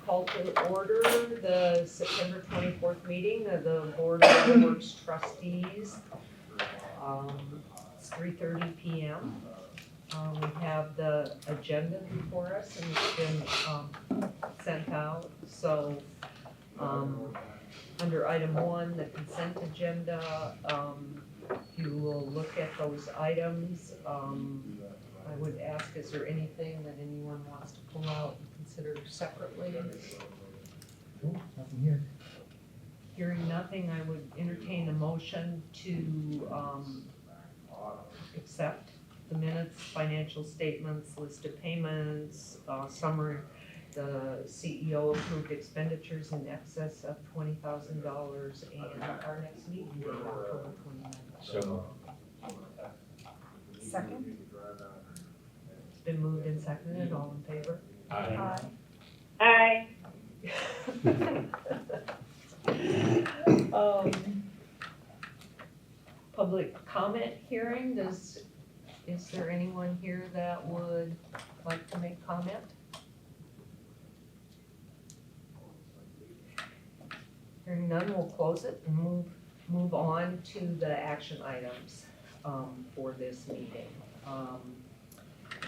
Call to order the September 24th meeting of the Board of Public Works Trustees. It's 3:30 p.m. We have the agenda before us and it's been sent out. So under item 1, the consent agenda, you will look at those items. I would ask, is there anything that anyone wants to pull out and consider separately? Nothing here. Hearing nothing, I would entertain a motion to accept the minutes, financial statements, list of payments, summary. The CEO approved expenditures in excess of $20,000 and our next meeting date, October 29th. So, Second? It's been moved and seconded, all in favor? aye. Aye. Public comment hearing, is there anyone here that would like to make comment? Hearing none, we'll close it and move on to the action items for this meeting.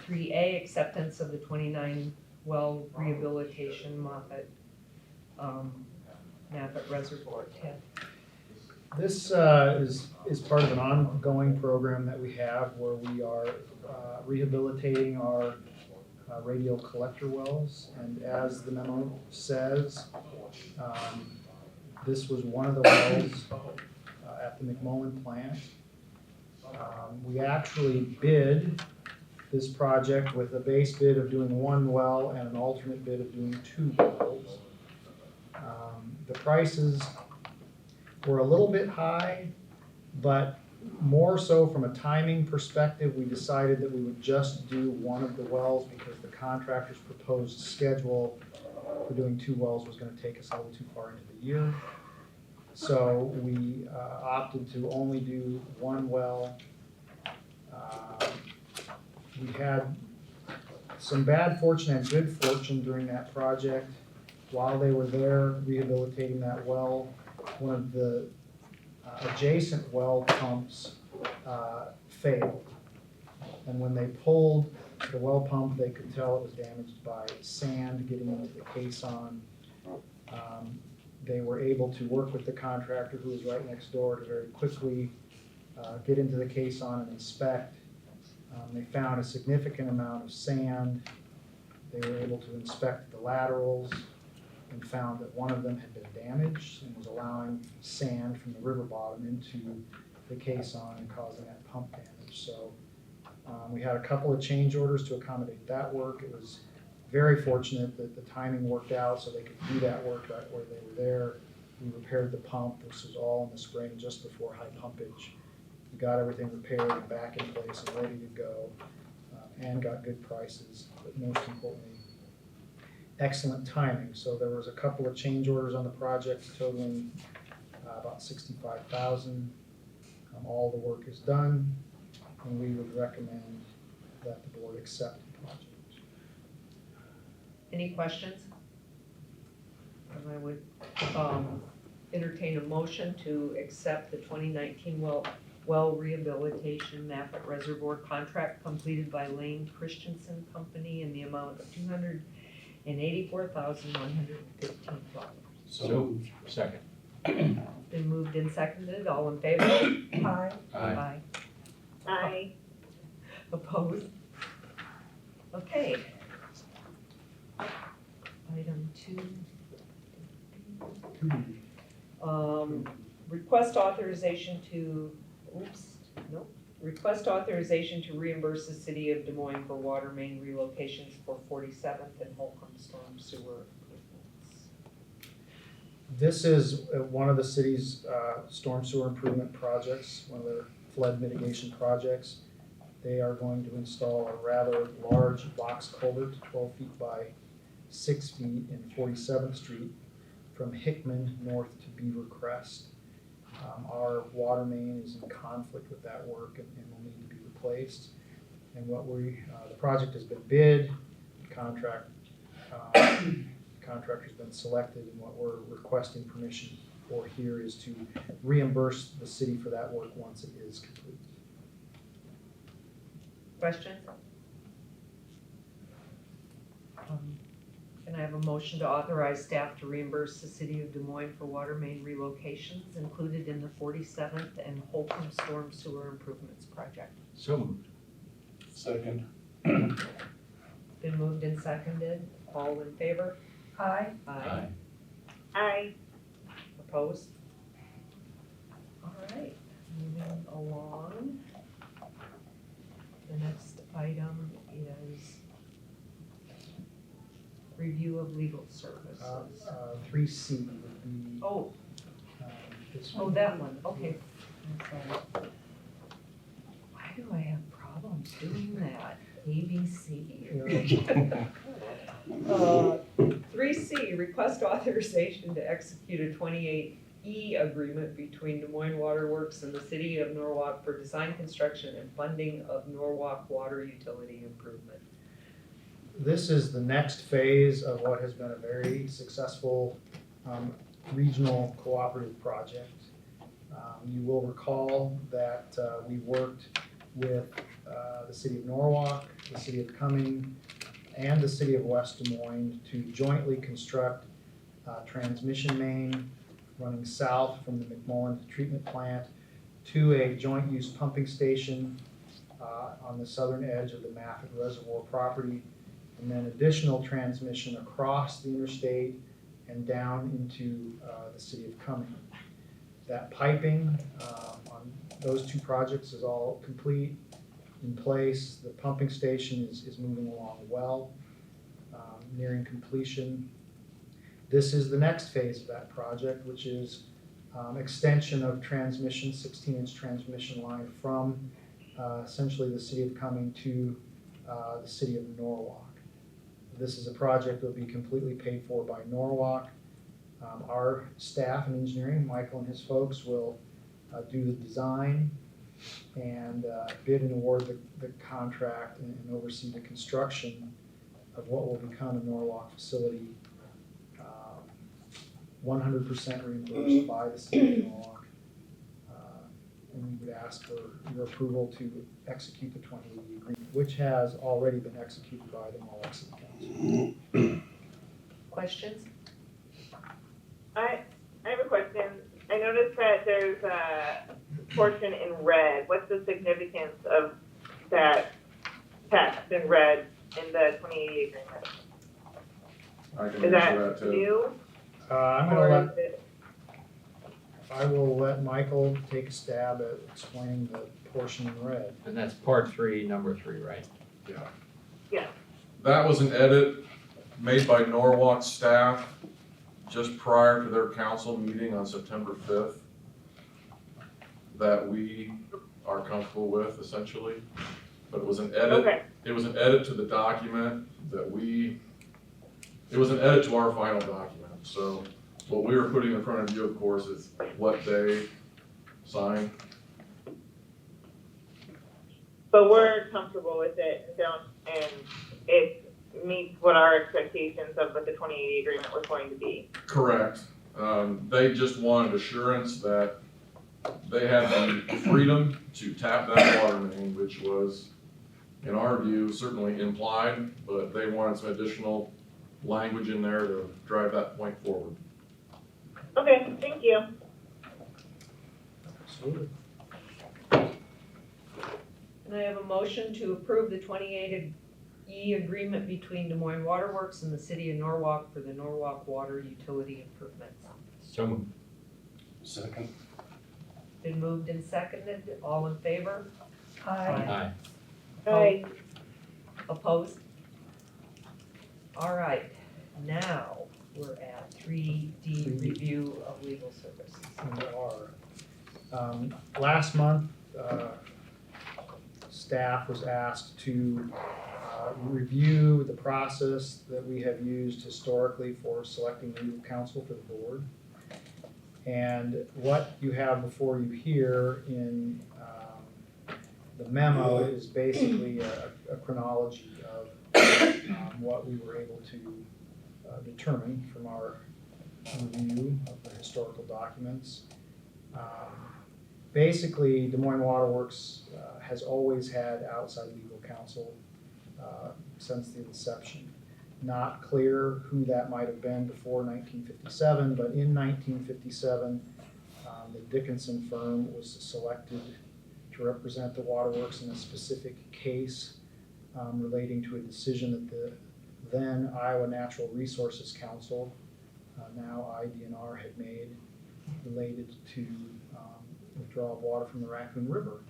3A, acceptance of the 29 well rehabilitation Moffett Reservoir. Ted. This is part of an ongoing program that we have where we are rehabilitating our radial collector wells. And as the memo says, this was one of the wells at the McMullen plant. We actually bid this project with a base bid of doing 1 well and an alternate bid of doing 2 wells. The prices were a little bit high, but more so from a timing perspective, we decided that we would just do 1 of the wells because the contractor's proposed schedule for doing 2 wells was going to take us a little too far into the year. So we opted to only do 1 well. We had some bad fortune and good fortune during that project. While they were there rehabilitating that well, one of the adjacent well pumps failed. And when they pulled the well pump, they could tell it was damaged by sand getting into the caisson. They were able to work with the contractor who was right next door to very quickly get into the caisson and inspect. They found a significant amount of sand. They were able to inspect the laterals and found that one of them had been damaged and was allowing sand from the river bottom into the caisson and causing that pump damage. So we had a couple of change orders to accommodate that work. It was very fortunate that the timing worked out so they could do that work right where they were there. We repaired the pump. This was all in the spring just before high pumpage. We got everything repaired and back in place and ready to go and got good prices, but most importantly, excellent timing. So there was a couple of change orders on the project totaling about $65,000. All the work is done, and we would recommend that the board accept the project. Any questions? And I would entertain a motion to accept the 2019 well rehabilitation Moffett Reservoir contract completed by Lane Christensen Company in the amount of $284,115. So, second. Been moved and seconded, all in favor? Aye. Aye. Aye. Opposed? Okay. Item 2. Request authorization to, request authorization to reimburse the city of Des Moines for water main relocations for 47th and Holcomb Storm Sewer improvements. This is one of the city's storm sewer improvement projects, one of their flood mitigation projects. They are going to install a rather large box culvert, 12 feet by 6 feet in 47th Street from Hickman north to Beaver Crest. Our water main is in conflict with that work and will need to be replaced. And the project has been bid, contractor's been selected, and what we're requesting permission for here is to reimburse the city for that work once it is complete. Questions? Can I have a motion to authorize staff to reimburse the city of Des Moines for water main relocations included in the 47th and Holcomb Storm Sewer Improvements project? So moved. Second. Been moved and seconded, all in favor? Aye. Aye. Aye. Opposed? All right, moving along. The next item is review of legal services. 3C would be. Oh, This oh, one. that one, okay. I'm sorry. Why do I have problems doing that? ABC. 3C, request authorization to execute a 28E agreement between Des Moines Water Works and the city of Norwalk for design, construction, and funding of Norwalk water utility improvement. This is the next phase of what has been a very successful regional cooperative project. You will recall that we worked with the city of Norwalk, the city of Cumming, and the city of West Des Moines to jointly construct a transmission main running south from the McMullen treatment plant to a joint use pumping station on the southern edge of the Moffett Reservoir property, and then additional transmission across the interstate and down into the city of Cumming. That piping on those two projects is all complete, in place. The pumping station is moving along well, nearing completion. This is the next phase of that project, which is extension of transmission, 16-inch transmission line from essentially the city of Cumming to the city of Norwalk. This is a project that will be completely paid for by Norwalk. Our staff and engineering, Michael and his folks, will do the design and bid and award the contract and oversee the construction of what will become a Norwalk facility, 100% reimbursed by the city of Norwalk. And we would ask for your approval to execute the 2080 agreement, which has already been executed by the Norwalk City Council. Questions? I have a question. I noticed that there's a portion in red. What's the significance of that text in red in the 2080 agreement? I can Is answer that that too. new? I Or will let Michael take a stab at explaining the portion in red. And that's part 3, number 3, right? That was an edit made by Norwalk staff just prior to their council meeting on September 5th that we are comfortable with essentially. But it was an edit. Okay, It was an edit to the document it was an edit to our final document. So what we were putting in front of you, of course, is what they signed. but we're comfortable with it and it meets what our expectations of what the 2080 agreement was going to be. Correct. They just wanted assurance that they had the freedom to tap that water main, which was, in our view, certainly implied, but they wanted some additional language in there to drive that point forward. Okay, thank you. Absolutely. And I have a motion to approve the 28E agreement between Des Moines Water Works and the city of Norwalk for the Norwalk water utility improvements. So moved. Second. Been moved and seconded, all in favor? Aye. Aye. Opposed? All right, now we're at 3D review of legal services. And there are. Last month, staff was asked to review the process that we have used historically for selecting legal counsel for the board. And what you have before you here in the memo is basically a chronology of what we were able to determine from our review of the historical documents. Basically, Des Moines Water Works has always had outside legal counsel since the inception. Not clear who that might have been before 1957, but in 1957, the Dickinson firm was selected to represent the waterworks in a specific case relating to a decision that the then Iowa Natural Resources Council, now IDNR, had made related to withdrawal of water from the Raccoon River,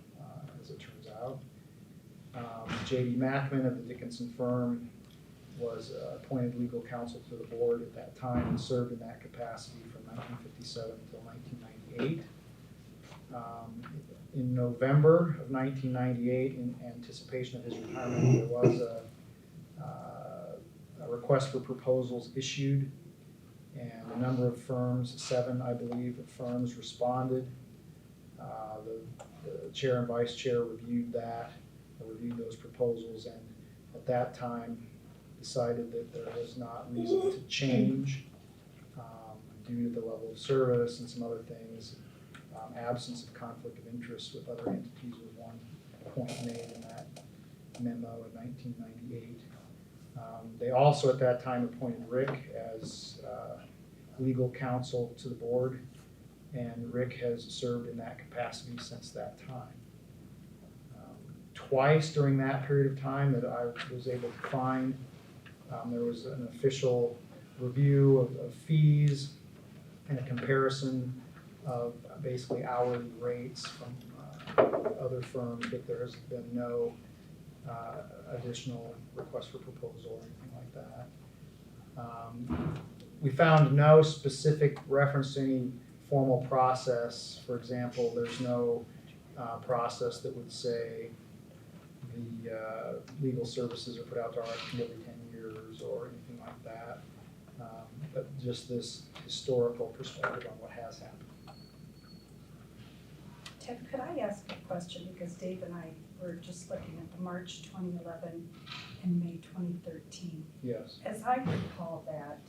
as it turns out. J.D. Mackman of the Dickinson firm was appointed legal counsel to the board at that time and served in that capacity from 1957 until 1998. In November of 1998, in anticipation of his retirement, there was a request for proposals issued, and a number of firms, 7, I believe, of firms responded. The chair and vice chair reviewed those proposals, and at that time decided that there was not reason to change due to the level of service and some other things. Absence of conflict of interest with other entities was one point made in that memo in 1998. They also at that time appointed Rick as legal counsel to the board, and Rick has served in that capacity since that time. Twice during that period of time that I was able to find, there was an official review of fees and a comparison of basically hourly rates from other firms, but there has been no additional request for proposal or anything like that. We found no specific reference to any formal process. For example, there's no process that would say the legal services are put out to RFP every 10 years or anything like that, but just this historical perspective on what has happened. Ted, could I ask a question, because Dave and I were just looking at the March 2011 and May 2013. Yes. As I recall that,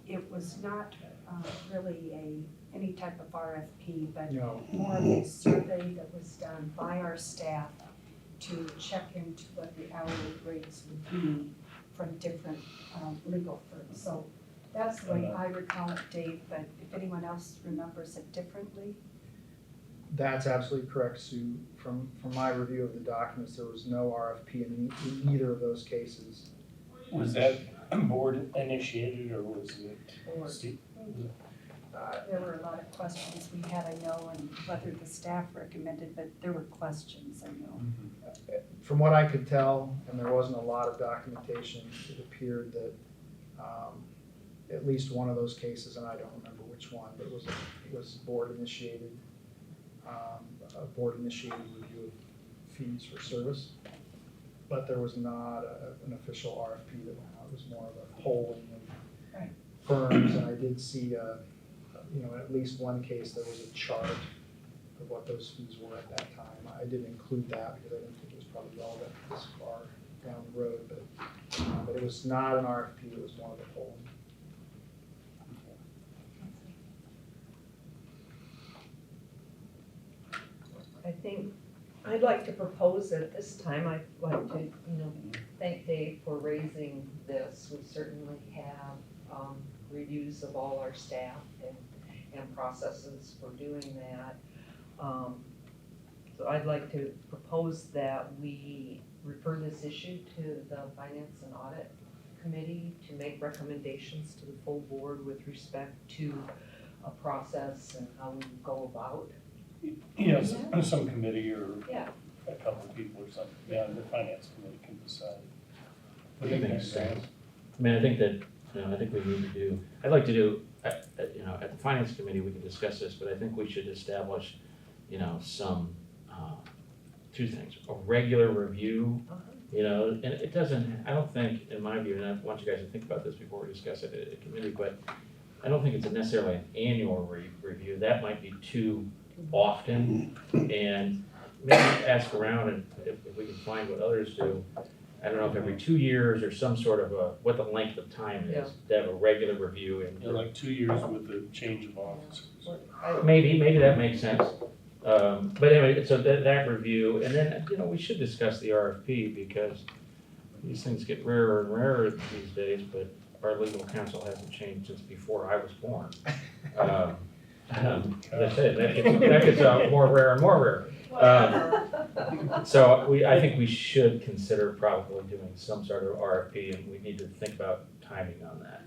it was not really any type of RFP, but No. more of a survey that was done by our staff to check into what the hourly rates would be from different legal firms. So that's the way I recall it, Dave, but if anyone else remembers it differently. That's absolutely correct, Sue. From my review of the documents, there was no RFP in either of those cases. Was that board initiated or was it Or Steve? there were a lot of questions we had, I know, and whether the staff recommended, but there were questions, I know. From what I could tell, and there wasn't a lot of documentation, it appeared that at least one of those cases, and I don't remember which one, but it was board initiated, a board initiated review of fees for service. But there was not an official RFP that went out. It was more of a polling of Right. firms, and I did see, in at least one case, there was a chart of what those fees were at that time. I didn't include that because I didn't think it was probably relevant this far down the road, but it was not an RFP, it was more of a polling. think, I'd like to propose at this time, I'd like to, thank Dave for raising this. We certainly have, reviews of all our staff and processes for doing that. So I'd like to propose that we refer this issue to the Finance and Audit Committee to make recommendations to the full board with respect to a process and how we go about. Yes, some committee or Yeah. a couple of people or something, yeah, the finance committee can decide. I What do you think think, makes Dan? sense. I mean, I think that, I think we need to do, I'd like to do, at the finance committee, we can discuss this, but I think we should establish, some, two things, a regular review, and it doesn't, I don't think, in my view, and I want you guys to think about this before we discuss it at committee, but I don't think it's necessarily an annual review, that might be too often, and maybe ask around and if we can find what others do. I don't know if every 2 years or some sort of what the length of time Yeah. is, to have a regular review and. Yeah, like 2 years with the change of officers. Maybe that makes sense. But anyway, so that review, and then, we should discuss the RFP because these things get rarer and rarer these days, but our legal counsel hasn't changed since before I was born. As I said, that gets more rare and more rare. So I think we should consider probably doing some sort of RFP, and we need to think about timing on that.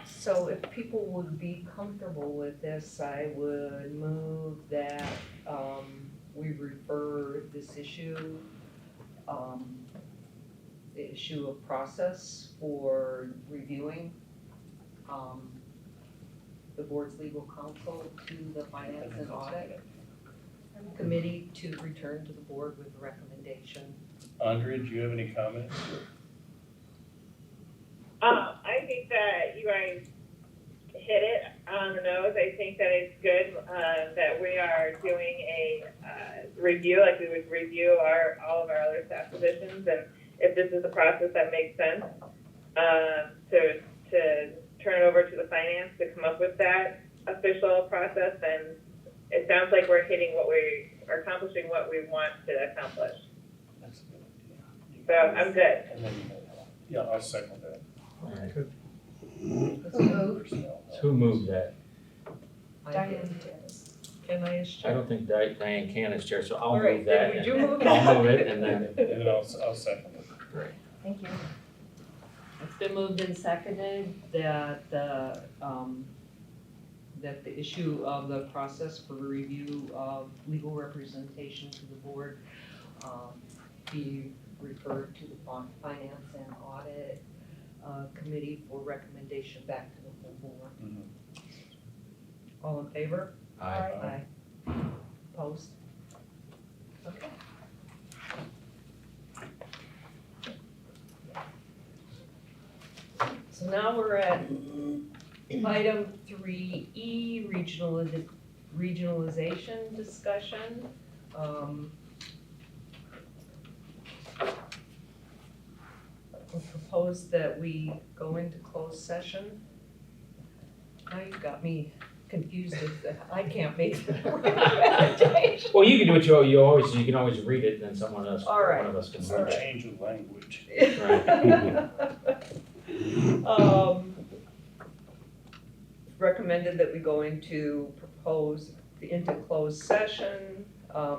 So if people would be comfortable with this, I would move that, we refer this issue, the issue of process for reviewing, the board's legal counsel to the Finance and Audit Committee to return to the board with a recommendation. Andrea, do you have any comments? I think that you guys hit it on the nose. I think that it's good, that we are doing a, review, like we would review all of our other staff positions, and if this is a process that makes sense, to turn it over to the finance to come up with that official process, then it sounds like we're hitting what we are accomplishing what we want to accomplish. That's a good idea. So I'm good. And then, yeah, I'll second that. All right. Personnel. So who moved that? I Diane did. did. Can I ask? I don't think Diane can as chair, so I'll All right, move that. then would you and move it? I'll move it, and then, And then I'll second it. great. Thank you. It's been moved and seconded that the issue of the process for review of legal representation to the board, be referred to the Finance and Audit, Committee for recommendation back to the full board. Mhm. All in favor? Aye. Aye. Opposed? Okay. So now we're at item 3E, regionalization discussion. We propose that we go into closed session. Now you've got me confused as I can't make the recommendation. Well, you can do what you can always read it, and then someone else, All right. one of us can It's read a it. change of language. Recommended that we go into closed session.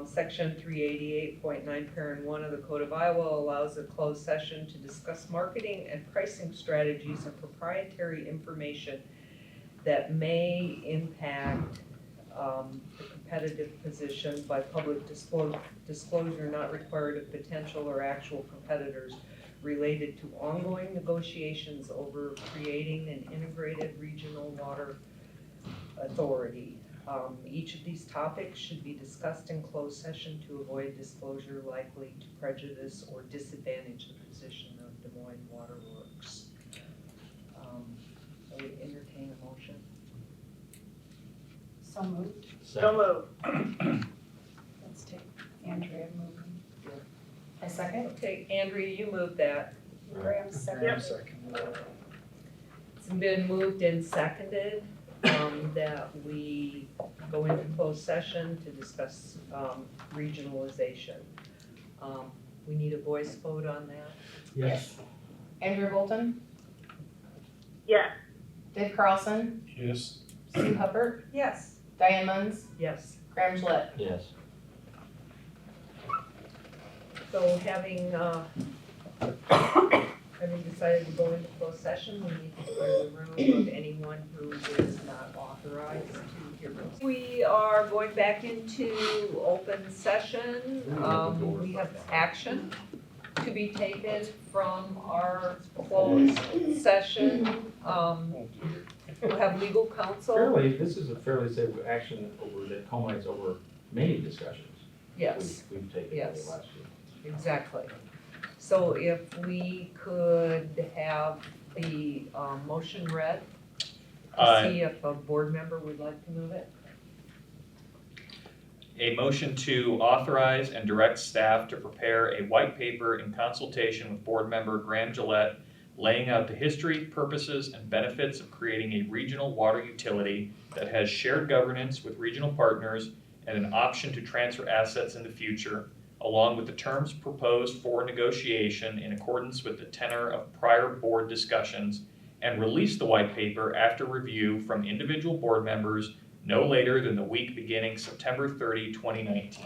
Section 388.9 parent 1 of the Code of Iowa allows a closed session to discuss marketing and pricing strategies and proprietary information that may impact the competitive position by public disclosure not required of potential or actual competitors related to ongoing negotiations over creating an integrated regional water authority. Each of these topics should be discussed in closed session to avoid disclosure likely to prejudice or disadvantage the position of Des Moines Water Works. I would entertain a motion. So moved. So moved. Let's take Andrea moving. A second. Okay, Andrea, you moved that. Graham second. Yep. Second. It's been moved and seconded that we go into closed session to discuss, regionalization. We need a voice vote on that. Yes. Andrew Bolton, Yes. Dave Carlson, Yes. Sue Hubbard, Yes. Diane Munns, Yes. Graham Gillette. Yes. So having decided to go into closed session, we need to clear the room of anyone who is not authorized to hear us. We are going back into open session. We have action to be taken from our closed session. We'll have legal counsel. This is a fairly safe action over, that culminates over many discussions. Yes, We've taken over the Yes. last year. exactly. So if we could have the motion read to see if a board member would like to move it. A motion to authorize and direct staff to prepare a white paper in consultation with board member Graham Gillette, laying out the history, purposes, and benefits of creating a regional water utility that has shared governance with regional partners and an option to transfer assets in the future, along with the terms proposed for negotiation in accordance with the tenor of prior board discussions, and release the white paper after review from individual board members no later than the week beginning September 30, 2019.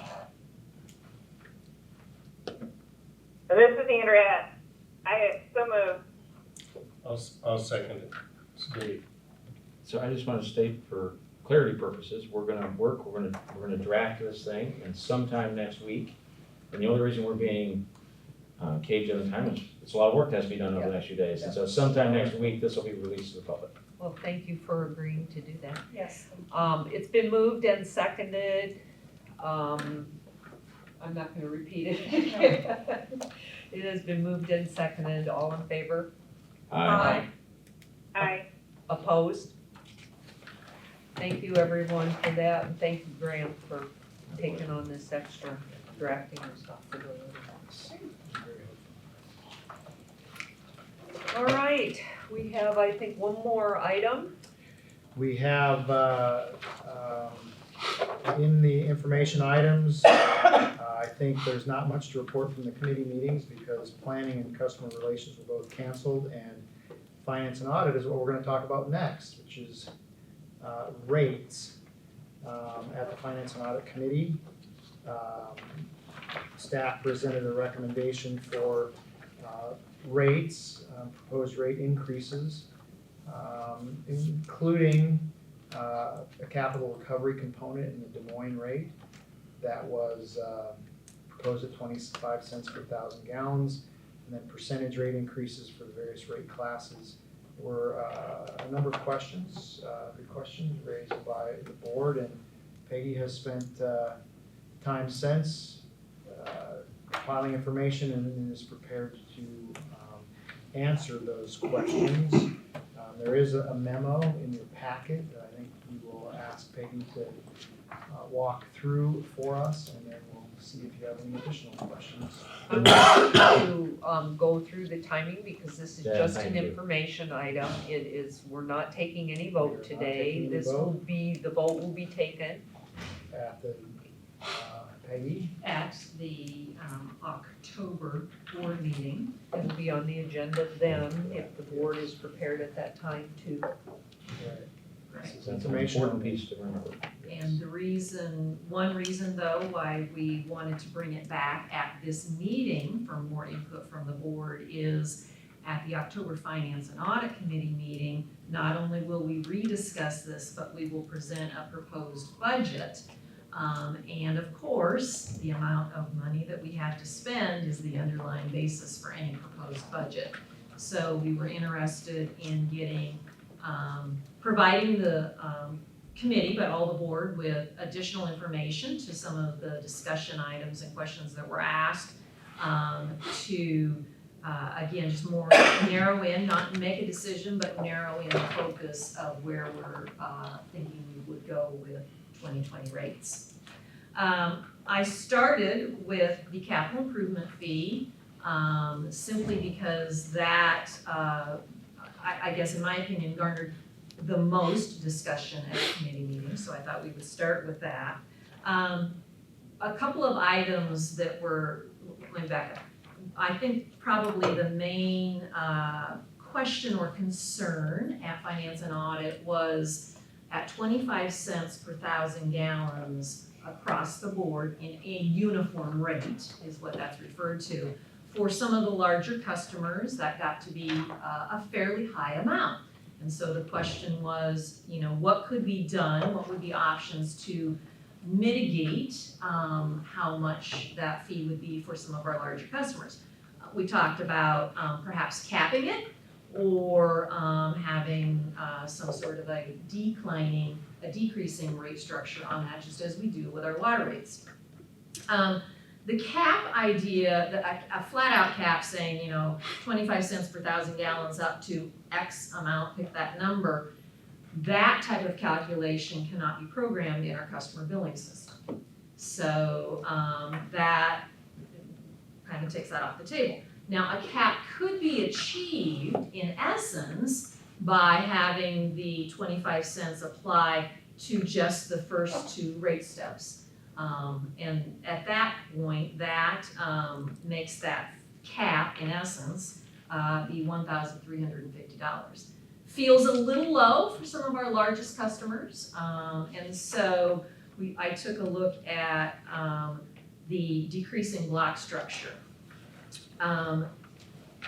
So this is Andrea. So moved. I'll second it. It's Dave. So I just want to state for clarity purposes, we're gonna draft this thing, and sometime next week. And the only reason we're being caged on the time is, it's a lot of work that has to be done over the next few days. And so sometime next week, this will be released to the public. Well, thank you for agreeing to do that. Yes. It's been moved and seconded. I'm not gonna repeat it. It has been moved and seconded. All in favor? Aye. Aye. Opposed? Thank you, everyone, for that, and thank you, Graham, for taking on this extra drafting responsibility. All right, we have, I think, one more item. We have, in the information items, I think there's not much to report from the committee meetings because planning and customer relations were both canceled, and finance and audit is what we're gonna talk about next, which is rates. At the finance and audit committee, staff presented a recommendation for rates, proposed rate increases, including a capital recovery component in the Des Moines rate that was proposed at 25 cents per 1,000 gallons, and then percentage rate increases for the various rate classes. There were a number of questions, good questions raised by the board, and Peggy has spent time since filing information and is prepared to answer those questions. There is a memo in your packet that I think we will ask Peggy to walk through for us, and then we'll see if you have any additional questions. I'm going to go through the timing because this is Yeah, just thank an you. information item. It is, we're not taking any vote We're not today. taking any This will be, the vote will be taken At the, Peggy? at the October board meeting. It'll be on the agenda then, if the board is prepared at that time to. That's an Information. important piece to remember. And the reason, one reason though, why we wanted to bring it back at this meeting for more input from the board is at the October Finance and Audit Committee meeting, not only will we rediscuss this, but we will present a proposed budget. And of course, the amount of money that we have to spend is the underlying basis for any proposed budget. So we were interested in getting, providing the committee, but all the board, with additional information to some of the discussion items and questions that were asked, to, again, just more narrow in, not make a decision, but narrow in the focus of where we're thinking we would go with 2020 rates. I started with the capital improvement fee, simply because that, I guess in my opinion, garnered the most discussion at the committee meeting, so I thought we would start with that. A couple of items that were, let me back up. I think probably the main question or concern at Finance and Audit was at 25 cents per 1,000 gallons across the board in a uniform rate is what that's referred to. For some of the larger customers, that got to be a fairly high amount. And so the question was, what could be done? What would be options to mitigate how much that fee would be for some of our larger customers? We talked about perhaps capping it or having some sort of a decreasing rate structure on that, just as we do with our water rates. The cap idea, a flat out cap saying, 25 cents per 1,000 gallons up to X amount, pick that number, that type of calculation cannot be programmed in our customer billing system. So that kind of takes that off the table. Now, a cap could be achieved in essence by having the 25 cents apply to just the first two rate steps. And at that point, that makes that cap, in essence, be $1,350. Feels a little low for some of our largest customers, and so I took a look at the decreasing block structure.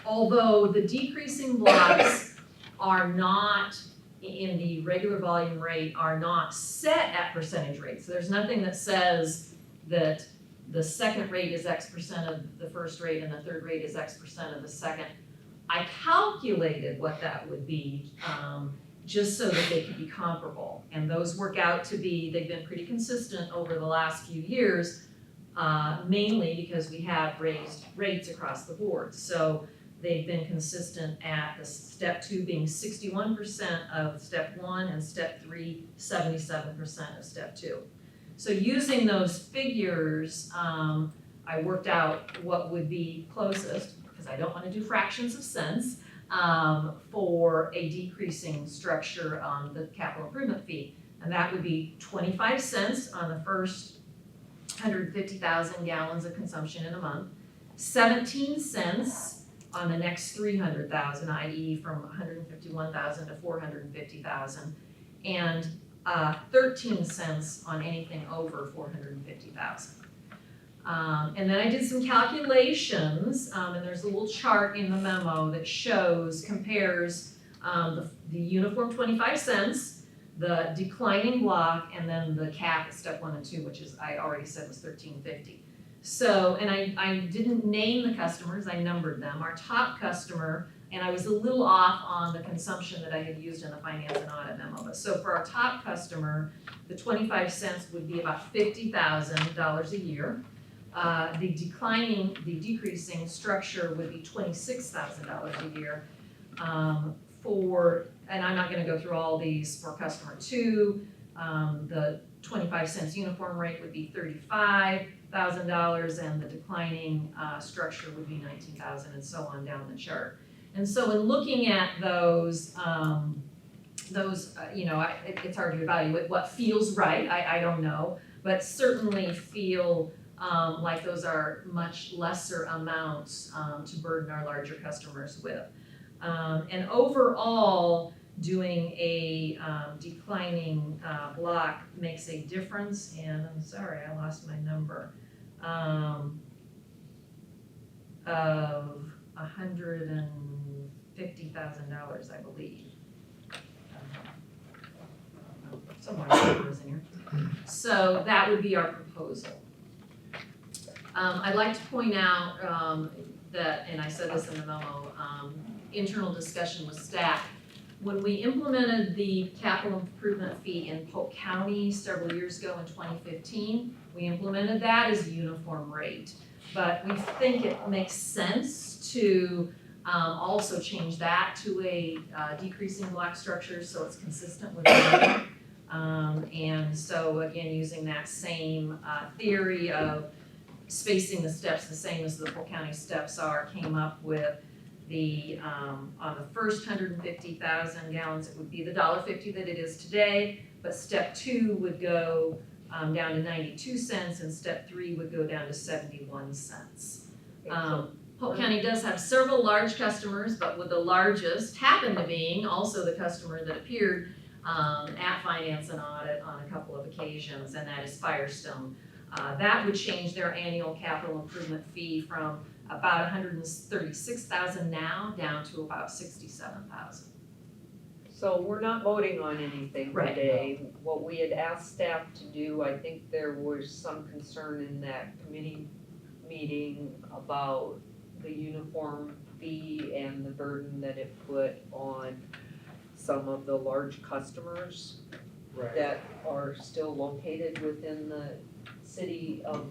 Although the decreasing blocks are not in the regular volume rate are not set at percentage rates. So there's nothing that says that the second rate is X percent of the first rate and the third rate is X percent of the second. I calculated what that would be just so that they could be comparable. And those work out to be, they've been pretty consistent over the last few years, mainly because we have raised rates across the board. So they've been consistent at the step 2 being 61% of step 1 and step 3, 77% of step 2. So using those figures, I worked out what would be closest, because I don't want to do fractions of cents, for a decreasing structure on the capital improvement fee. And that would be 25 cents on the first 150,000 gallons of consumption in a month, 17 cents on the next 300,000, i.e. from 151,000 to 450,000, and 13 cents on anything over 450,000. And then I did some calculations, and there's a little chart in the memo that compares the uniform 25 cents, the declining block, and then the cap at step 1 and 2, which is, I already said was $13.50. So, and I didn't name the customers, I numbered them. Our top customer, and I was a little off on the consumption that I had used in the finance and audit memo. But so for our top customer, the 25 cents would be about $50,000 a year. The decreasing structure would be $26,000 a year. And I'm not gonna go through all these for customer 2, the 25 cents uniform rate would be $35,000, and the declining structure would be $19,000, and so on down the chart. And so in looking at those, it's hard to evaluate what feels right. I don't know, but certainly feel like those are much lesser amounts to burden our larger customers with. And overall, doing a declining block makes a difference, and I'm sorry, I lost my number, of $150,000, I believe. Somewhere the number is in here. So that would be our proposal. I'd like to point out that, and I said this in the memo, internal discussion with staff. When we implemented the capital improvement fee in Polk County several years ago in 2015, we implemented that as a uniform rate. But we think it makes sense to also change that to a decreasing block structure so it's consistent with the and so again, using that same theory of spacing the steps the same as the Polk County steps are, came up with On the first 150,000 gallons, it would be the $1.50 that it is today, but step 2 would go down to 92 cents, and step 3 would go down to 71 cents. Polk County does have several large customers, but with the largest happen to being also the customer that appeared at Finance and Audit on a couple of occasions, and that is Firestone. That would change their annual capital improvement fee from about 136,000 now down to about 67,000. So we're not voting on anything Right. today. What we had asked staff to do, I think there was some concern in that committee meeting about the uniform fee and the burden that it put on some of the large customers Right. that are still located within the city of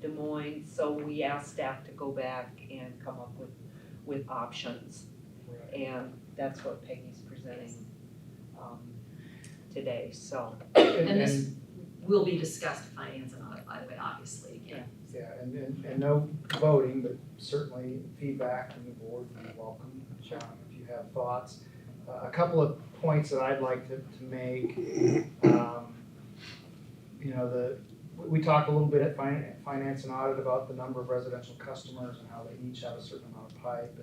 Des Moines. So we asked staff to go back and come up with options. Right. And that's what Peggy's presenting today, so. And this will be discussed at Finance and Audit, by the way, obviously, again. Yeah, and no voting, but certainly feedback from the board would be welcome, if you have thoughts. A couple of points that I'd like to make. We talked a little bit at Finance and Audit about the number of residential customers and how they each have a certain amount of pipe,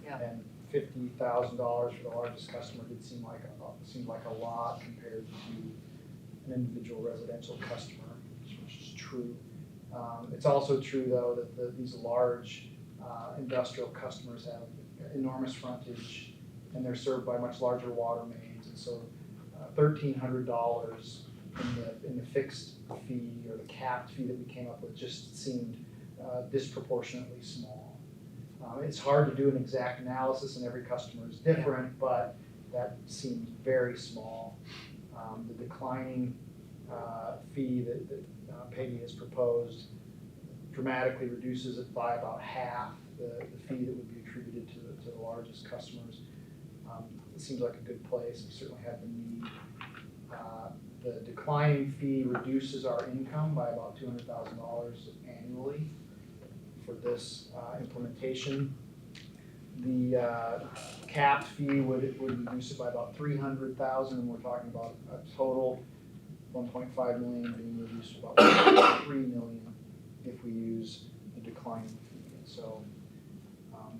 and $50,000 for the largest customer seemed like a lot compared to an individual residential customer, which is true. It's also true, though, that these large industrial customers have enormous frontage, and they're served by much larger water mains, and so $1,300 in the fixed fee or the capped fee that we came up with just seemed disproportionately small. It's hard to do an exact analysis, and every customer is different, but that seemed very small. The declining fee that Peggy has proposed dramatically reduces it by about half the fee that would be attributed to the largest customers. It seems like a good place. We certainly have the need. The declining fee reduces our income by about $200,000 annually for this implementation. The capped fee would reduce it by about $300,000, and we're talking about a total $1.5 million being reduced to about $3 million if we use the declining fee. And so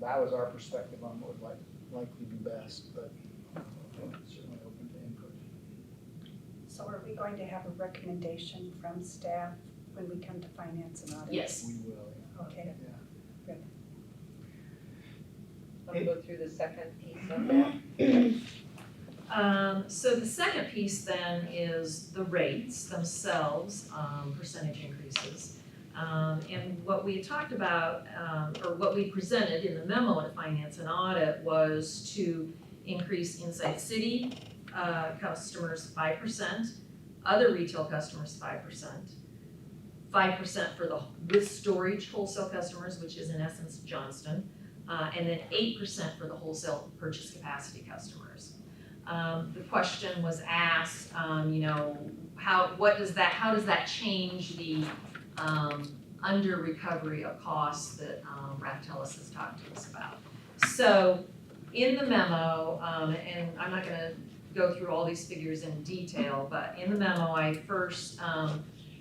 that was our perspective on what would likely be best, but certainly open to input. So are we going to have a recommendation from staff when we come to Finance and Audit? Yes. We will, yeah. Okay. I'll go through the second piece of that. So the second piece then is the rates themselves, percentage increases. And what we talked about, or what we presented in the memo at Finance and Audit was to increase inside city customers 5%, other retail customers 5%, 5% for the with storage wholesale customers, which is in essence Johnston, and then 8% for the wholesale purchase capacity customers. The question was asked, how does that change the under recovery of costs that Raftellus has talked to us about? So in the memo, and I'm not gonna go through all these figures in detail, but in the memo, I first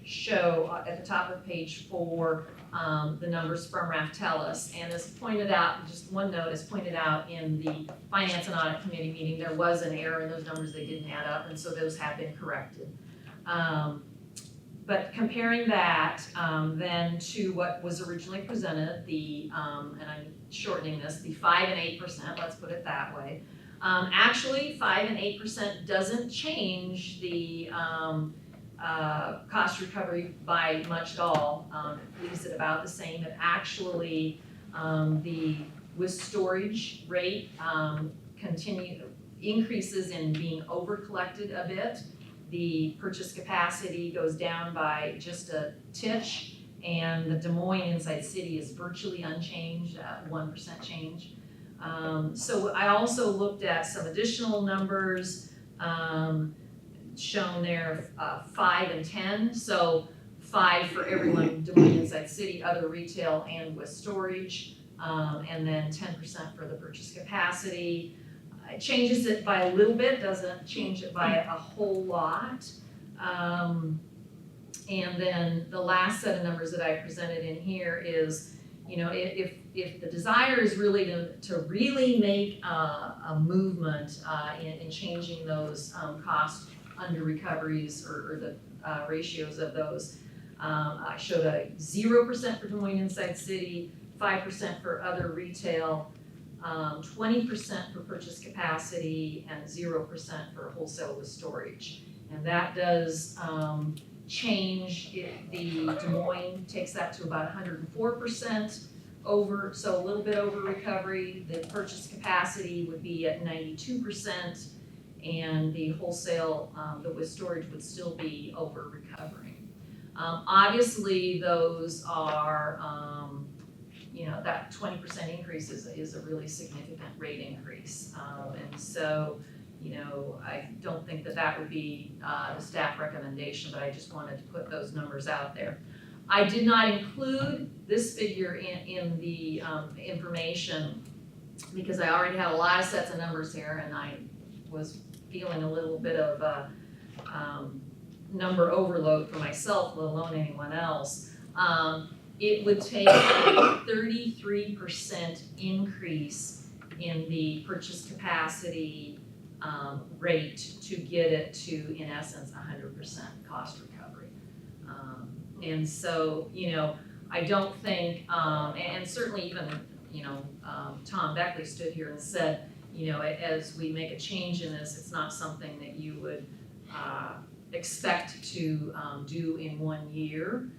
show at the top of page 4 the numbers from Raftellus, and as pointed out, just one note, as pointed out in the Finance and Audit Committee meeting, there was an error in those numbers, they didn't add up, and so those have been corrected. But comparing that then to what was originally presented, and I'm shortening this, the 5 and 8%, let's put it that way. Actually, 5 and 8% doesn't change the cost recovery by much at all. It leaves it about the same. It actually, the with storage rate increases in being over collected a bit. The purchase capacity goes down by just a titch, and the Des Moines inside city is virtually unchanged, 1% change. So I also looked at some additional numbers shown there, 5 and 10. So 5 for everyone Des Moines inside city, other retail, and with storage. and then 10% for the purchase capacity. It changes it by a little bit, doesn't change it by a whole lot. And then the last set of numbers that I presented in here is, you know, if the desire is really to really make a movement in changing those cost under recoveries or the ratios of those, I showed a 0% for Des Moines Inside City, 5% for other retail, 20% for purchase capacity, and 0% for wholesale with storage. And that does change it, the Des Moines takes that to about 104% over, so a little bit over recovery. The purchase capacity would be at 92%, and the wholesale, the with storage would still be over recovering. Obviously, those are, you know, that 20% increase is a really significant rate increase. And so, you know, I don't think that would be the staff recommendation, but I just wanted to put those numbers out there. I did not include this figure in the information because I already had a lot of sets of numbers here, and I was feeling a little bit of a number overload for myself, let alone anyone else. It would take a 33% increase in the purchase capacity rate to get it to, in essence, 100% cost recovery. And so, you know, I don't think, and certainly even, you know, Tom Beckley stood here and said, you know, as we make a change in this, it's not something that you would expect to do in 1 year.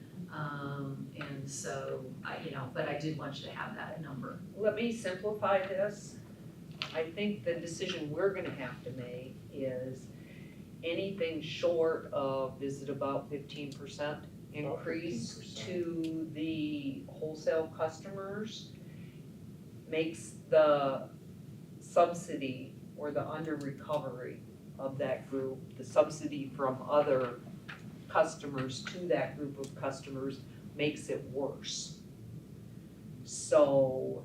And so, you know, but I did want you to have that number. Let me simplify this. I think the decision we're gonna have to make is anything short of, is it about 15% increase 15%. to the wholesale customers makes the subsidy or the under recovery of that group, the subsidy from other customers to that group of customers makes it worse. So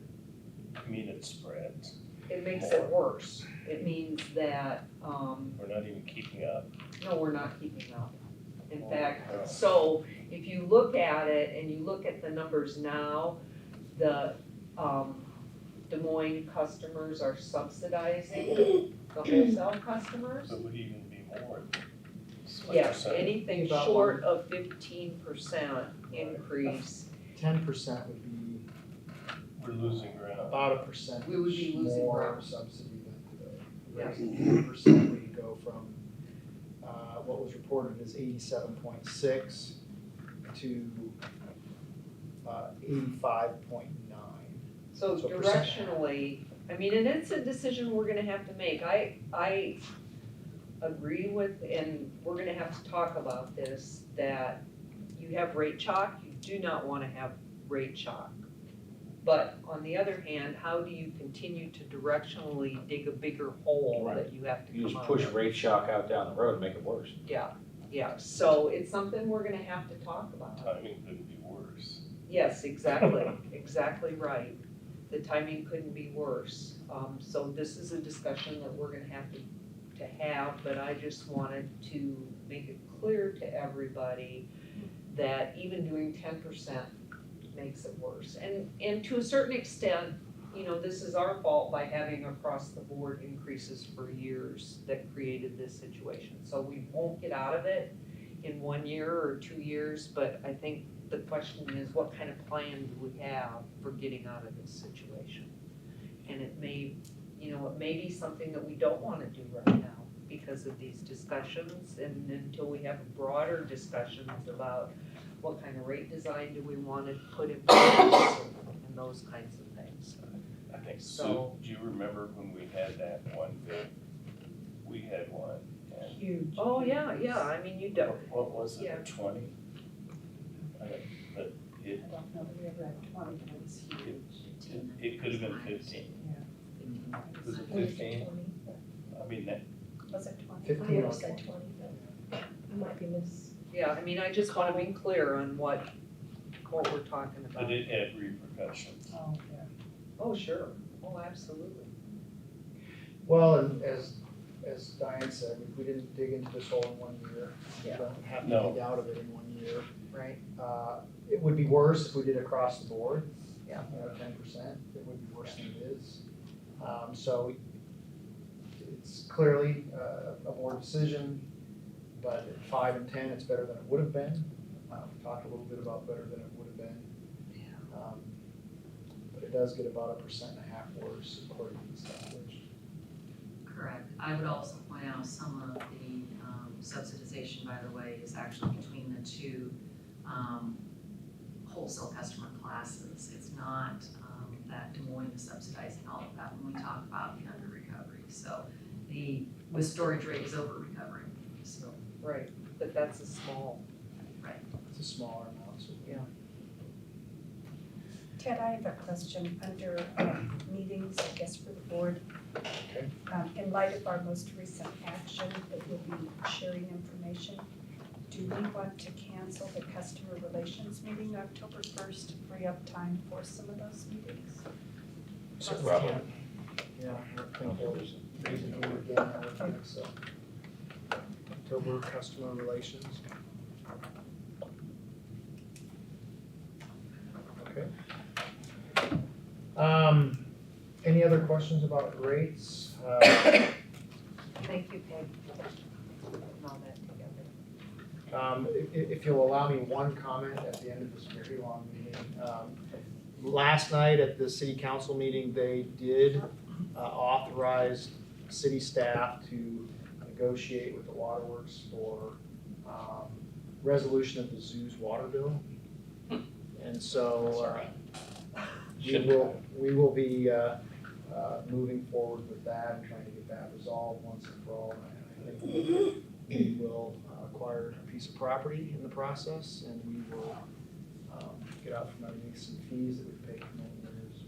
I mean, it spreads. it makes it worse. It means that, We're not even keeping up. no, we're not keeping up. In fact, so if you look at it and you look at the numbers now, the Des Moines customers are subsidizing the wholesale customers. So it would even be more. Yes, anything About short of 15% increase, 10% would be We're losing ground. about 1% We would be losing more ground. subsidy than Yeah. today. 10% we go from, what was reported as 87.6 to 85.9. so So percent. directionally, I mean, and it's a decision we're gonna have to make. I agree with, and we're gonna have to talk about this, that you have rate shock, you do not wanna have rate shock. But on the other hand, how do you continue to directionally dig a bigger hole Right. that you have to You come just out push of? rate shock out down the road and make it worse. Yeah, so it's something we're gonna have to talk about. Timing couldn't be worse. Yes, exactly, exactly right. The timing couldn't be worse. So this is a discussion that we're gonna have to have, but I just wanted to make it clear to everybody that even doing 10% makes it worse. And to a certain extent, you know, this is our fault by having across the board increases for years that created this situation. So we won't get out of it in 1 year or 2 years, but I think the question is, what kind of plan do we have for getting out of this situation? And it may, you know, it may be something that we don't wanna do right now because of these discussions, and until we have broader discussions about what kind of rate design do we wanna put in place and those kinds of things. I think, Sue, So- do you remember when we had that one bid? We had one, and Huge. Oh, yeah, I mean, you don't, what was it, Yeah. 20? But I don't know, we ever had 20, but it was huge. it could have been 15. Was it 15? I mean, that, Was it 20? 15 I would or have said 20, but I might be yeah, I mean, I just wanna be clear on what we're talking about. but it had repercussions. Oh, yeah. Oh, sure, oh, absolutely. Well, and as Diane said, we didn't dig into this hole in 1 year. Yeah. We don't have to No. dig out of it in 1 year. Right. It would be worse if we did across the board. Yeah. 10%, it would be worse than it is. So it's clearly a board decision, but at 5 and 10, it's better than it would have been. We talked a little bit about better than it would have been. But it does get about 1.5% worse according to the established. Correct. I would also point out some of the subsidization, by the way, is actually between the two wholesale customer classes. It's not that Des Moines is subsidizing all of that when we talk about the under recovery. So with storage rate is over recovering, so. Right, but that's a small, It's a smaller amount, so. Yeah. Ted, I have a question under meetings, I guess, for the board. Okay. In light of our most recent action that we'll be sharing information, do we want to cancel the customer relations meeting October 1st to free up time for some of those meetings? Probably. Yeah, I don't think there was a reason to do it again, I would think so. October customer relations. Okay. Any other questions about rates? thank you, Peg, for putting all that together. If you'll allow me one comment at the end of this very long meeting. Last night at the city council meeting, they did authorize city staff to negotiate with the waterworks for resolution of the zoo's water bill. And so we will be moving forward with that and trying to get that resolved once and for all. And I think we will acquire a piece of property in the process, and we will get out from underneath some fees that we've paid for many years.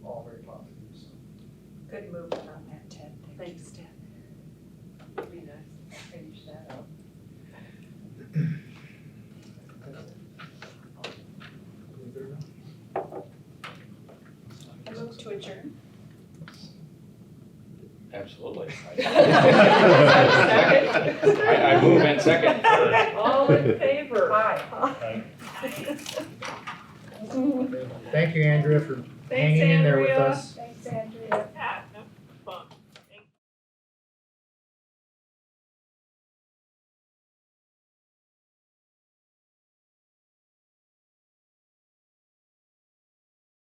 All very positive, so. Good movement on that, Ted. Thank you. Thanks, Ted. It'd be nice to finish that up. Believe it or not. I move to adjourn. Absolutely. Second. I move in second. All in favor? Aye. Thank you, Andrea, for Thanks, hanging in there with Andrea. us. Thanks, Andrew.